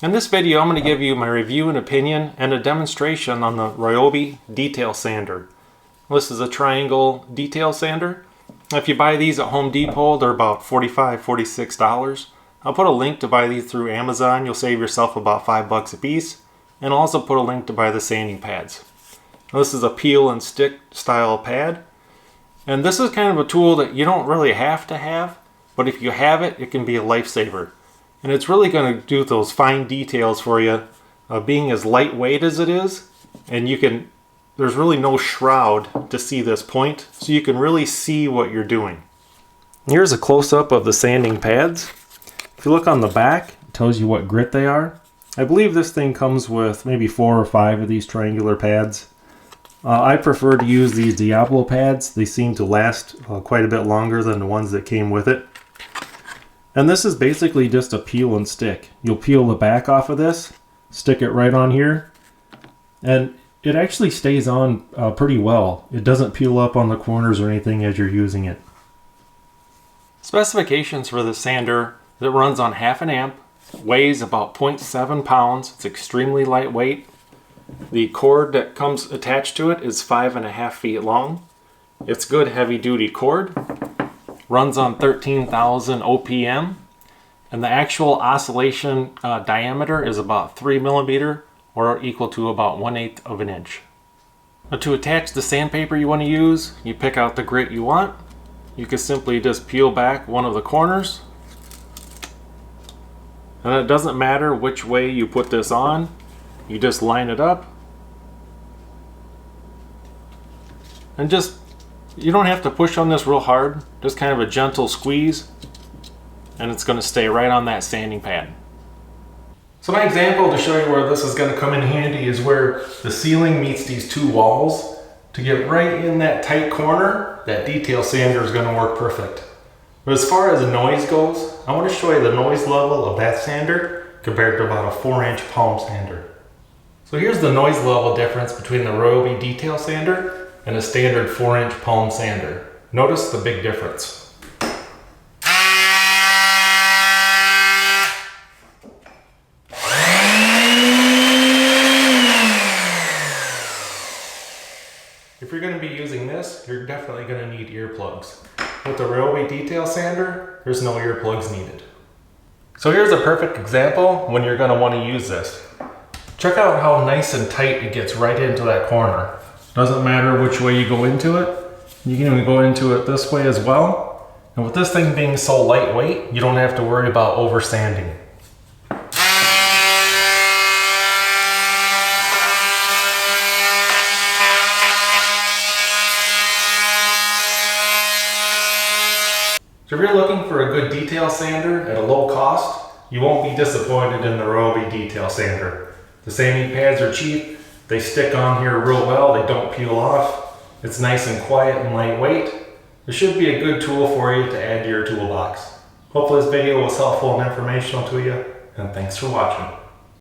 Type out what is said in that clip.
In this video, I'm going to give you my review and opinion and a demonstration on the Ryobi detail sander. This is a triangle detail sander. If you buy these at Home Depot, they're about $45, $46. I'll put a link to buy these through Amazon. You'll save yourself about $5 a piece. And I'll also put a link to buy the sanding pads. This is a peel and stick style pad. And this is kind of a tool that you don't really have to have, but if you have it, it can be a lifesaver. And it's really going to do those fine details for you, being as lightweight as it is. And there's really no shroud to see this point, so you can really see what you're doing. Here's a close-up of the sanding pads. If you look on the back, it tells you what grit they are. I believe this thing comes with maybe 4 or 5 of these triangular pads. I prefer to use these Diablo Pads. They seem to last quite a bit longer than the ones that came with it. And this is basically just a peel and stick. You'll peel the back off of this, stick it right on here, and it actually stays on pretty well. It doesn't peel up on the corners or anything as you're using it. Specifications for the sander: it runs on 1/2 amp, weighs about 0.7 pounds, it's extremely lightweight. The cord that comes attached to it is 5.5 feet long. It's good heavy duty cord. Runs on 13,000 OPM. And the actual oscillation diameter is about 3 millimeter or equal to about 1/8 of an inch. Now, to attach the sandpaper you want to use, you pick out the grit you want. You can simply just peel back one of the corners. And it doesn't matter which way you put this on. You just line it up. And you don't have to push on this real hard. Just kind of a gentle squeeze. And it's going to stay right on that sanding pad. So my example to show you where this is going to come in handy is where the ceiling meets these 2 walls. To get right in that tight corner, that detail sander is going to work perfect. But as far as noise goes, I want to show you the noise level of that sander compared to about a 4-inch palm sander. So here's the noise level difference between the Ryobi detail sander and a standard 4-inch palm sander. Notice the big difference. If you're going to be using this, you're definitely going to need earplugs. With the Ryobi detail sander, there's no earplugs needed. So here's a perfect example when you're going to want to use this. Check out how nice and tight it gets right into that corner. Doesn't matter which way you go into it. You can even go into it this way as well. And with this thing being so lightweight, you don't have to worry about over sanding. So if you're looking for a good detail sander at a low cost, you won't be disappointed in the Ryobi detail sander. The sanding pads are cheap, they stick on here real well, they don't peel off. It's nice and quiet and lightweight. It should be a good tool for you to add to your toolbox. Hopefully this video was helpful and informational to you, and thanks for watching.